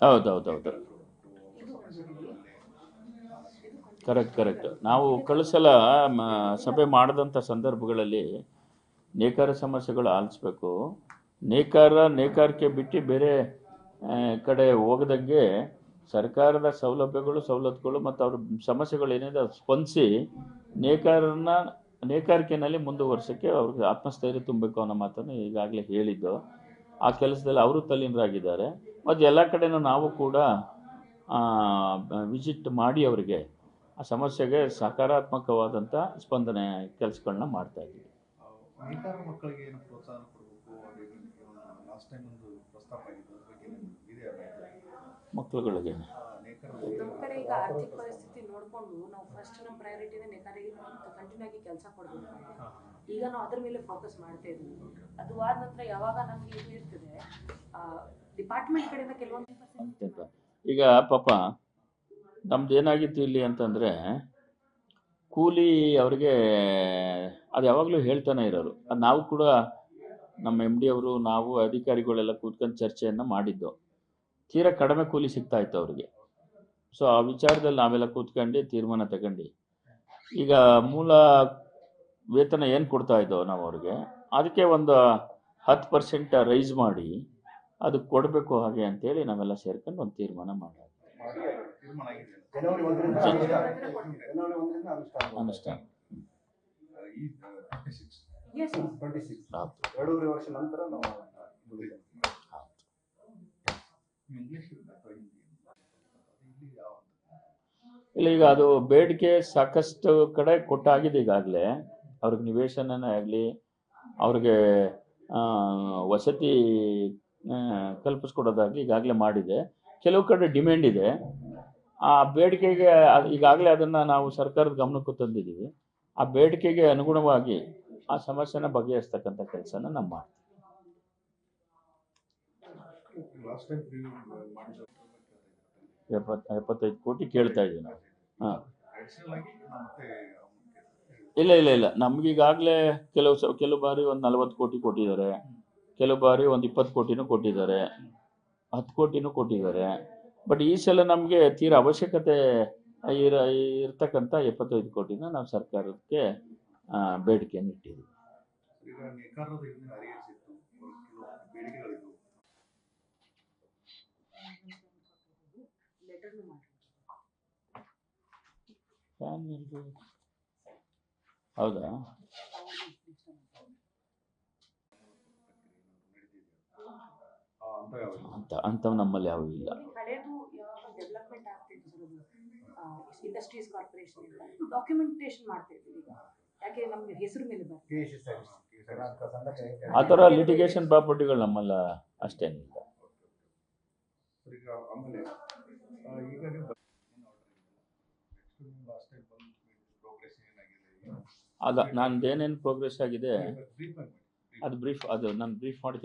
ಹೌದೌದೌದು, ಕರೆಕ್ಟ್. ನಾವು ಕಳಿಸಲ ಸಭೆ ಮಾಡಿದಂಥ ಸಂದರ್ಭಗಳಲ್ಲಿ ನೇಕಾರ ಸಮಸ್ಯೆಗಳು ಆಲಿಸ್ಬೇಕು. ನೇಕಾರಿಕೆ ಬಿಟ್ಟು ಬೇರೆ ಕಡೆ ಹೋಗದಂಗೆ ಸರ್ಕಾರದ ಸವಲತ್ತುಗಳು ಮತ್ತು ಅವ್ರ ಸಮಸ್ಯೆಗಳು ಏನಿದೆ ಅದು ಸ್ಪಂದಿಸಿ ನೇಕಾರಿಕೆಯಲ್ಲಿ ಮುಂದುವರ್ಸೋಕ್ಕೆ ಅವ್ರಿಗೆ ಆತ್ಮಸ್ಥೈರ್ಯ ತುಂಬಬೇಕು ಅನ್ನೋ ಮಾತನ್ನು ಈಗಾಗಲೇ ಹೇಳಿದ್ದು. ಆ ಕೆಲಸದಲ್ಲಿ ಅವರು ತಲ್ಲೀನರಾಗಿದ್ದಾರೆ. ಮತ್ತು ಎಲ್ಲ ಕಡೆನೂ ನಾವು ಕೂಡ ವಿಸಿಟ್ ಮಾಡಿ ಅವರಿಗೆ ಆ ಸಮಸ್ಯೆಗೆ ಸಕಾರಾತ್ಮಕವಾದಂಥ ಸ್ಪಂದನೆ ಕೆಲಸಗಳನ್ನ ಮಾಡ್ತಾಯಿದ್ದೀವಿ. ಮಕ್ಕಳುಗಳಿಗೆ ನಮ್ಮ ಕಡೆ ಈಗ ಆರ್ಥಿಕ ಪರಿಸ್ಥಿತಿ ನೋಡಿಕೊಂಡು ನಾವು ಫಸ್ಟ್ ನಮ್ಮ ಪ್ರಯಾರಿಟಿನೇ ನೇಕಾರಿಗೆ ಕಂಟಿನ್ಯೂ ಆಗಿ ಕೆಲಸ ಕೊಡಬೇಕು. ಈಗ ನಾವು ಅದ್ರ ಮೇಲೆ ಫೋಕಸ್ ಮಾಡ್ತಾ ಇದ್ದೀವಿ. ಅದು ಆದ ನಂತರ ಯಾವಾಗ ನಮಗೆ ಇದು ಇರ್ತದೆ ಡಿಪಾರ್ಟ್ಮೆಂಟ್ ಕಡೆಯಿಂದ ಕೆಲವೊಂದು ಈಗ ಪಾಪ ನಮ್ದು ಏನಾಗಿತ್ತು ಇಲ್ಲಿ ಅಂತಂದರೆ ಕೂಲಿ ಅವ್ರಿಗೆ ಅದು ಯಾವಾಗಲೂ ಹೇಳ್ತಾನೆ ಇರೋರು. ಅದು ನಾವು ಕೂಡ ನಮ್ಮ ಎಮ್ ಡಿ ಅವರು ನಾವು ಅಧಿಕಾರಿಗಳೆಲ್ಲ ಕೂತ್ಕೊಂಡು ಚರ್ಚೆಯನ್ನು ಮಾಡಿದ್ದು. ತೀರಾ ಕಡಿಮೆ ಕೂಲಿ ಸಿಗ್ತಾ ಇತ್ತು ಅವ್ರಿಗೆ. ಸೊ ಆ ವಿಚಾರದಲ್ಲಿ ನಾವೆಲ್ಲ ಕೂತ್ಕೊಂಡು ತೀರ್ಮಾನ ತಗೊಂಡು ಈಗ ಮೂಲ ವೇತನ ಏನು ಕೊಡ್ತಾ ಇದ್ದೋ ನಾವು ಅವ್ರಿಗೆ ಅದಕ್ಕೆ ಒಂದು 10% ರೈಸ್ ಮಾಡಿ ಅದಕ್ಕೆ ಕೊಡಬೇಕು ಹಾಗೆ ಅಂತೇಳಿ ನಾವೆಲ್ಲ ಸೇರ್ಕೊಂಡು ಒಂದು ತೀರ್ಮಾನ ಮಾಡೋದು. ಅನುಷ್ಠಾನ ಇಲ್ಲ, ಈಗ ಅದು ಬೇಡಿಕೆ ಸಾಕಷ್ಟು ಕಡೆ ಕೊಟ್ಟಾಗಿದೆ ಈಗಾಗಲೇ. ಅವ್ರಿಗೆ ನಿವೇಶನನೇ ಆಗಲಿ, ಅವ್ರಿಗೆ ವಸತಿ ಕಲ್ಪಿಸ್ಕೊಡೋದಾಗಲಿ ಈಗಾಗಲೇ ಮಾಡಿದೆ. ಕೆಲವು ಕಡೆ ಡಿಮ್ಯಾಂಡ್ ಇದೆ. ಆ ಬೇಡಿಕೆಗೆ ಈಗಾಗಲೇ ಅದನ್ನು ನಾವು ಸರ್ಕಾರದ ಗಮನಕ್ಕೂ ತಂದಿದ್ದೀವಿ. ಆ ಬೇಡಿಕೆಗೆ ಅನುಗುಣವಾಗಿ ಆ ಸಮಸ್ಯೆನ ಬಗೆಹರಿಸ್ತಕ್ಕಂಥ ಕೆಲಸನ ನಾವು ಮಾಡ್ತೀವಿ. 75 ಕೋಟಿ ಕೇಳ್ತಾ ಇದ್ದೀವಿ ನಾವು. ಹಾಂ, ಇಲ್ಲ, ನಮಗೀಗಾಗಲೇ ಕೆಲವು ಬಾರಿ ಒಂದು 40 ಕೋಟಿ ಕೊಟ್ಟಿದ್ದಾರೆ, ಕೆಲವು ಬಾರಿ ಒಂದು 20 ಕೋಟಿನೂ ಕೊಟ್ಟಿದ್ದಾರೆ, 10 ಕೋಟಿನೂ ಕೊಟ್ಟಿದ್ದಾರೆ. ಬಟ್ ಈ ಸಲ ನಮಗೆ ತೀರಾ ಅವಶ್ಯಕತೆ ಇರ್ತಕ್ಕಂಥ 75 ಕೋಟಿನ ನಾವು ಸರ್ಕಾರಕ್ಕೆ ಬೇಡಿಕೆಯನ್ನು ಇಟ್ಟಿದ್ದೀವಿ. ಹೌದಾ? ಅಂಥವು ನಮ್ಮಲ್ಲಿ ಯಾವುವು ಇಲ್ಲ. ಡೆವಲಪ್ಮೆಂಟ್ ಆಗ್ತಿತ್ತು ಇಂಡಸ್ಟ್ರೀಸ್ ಕಾರ್ಪೊರೇಷನ್ ಡಾಕ್ಯುಮೆಂಟೇಶನ್ ಮಾಡ್ತಾ ಇದ್ದೀವಿ. ಈಗ ಯಾಕೆ ನಮಗೆ ಹೆಸರು ಮೇಲೆ ಆ ಥರ ಲಿಟಿಗೇಷನ್ ಪ್ರಾಪರ್ಟಿಗಳು ನಮ್ಮಲ್ಲ ಅಷ್ಟೇನಿಲ್ಲ. ಅದ ನಂದೇನೇನು ಪ್ರೋಗ್ರೆಸ್ ಆಗಿದೆ ಅದು ನಾನು ಬ್ರೀಫ್ ಮಾಡ್ತೀನಿ.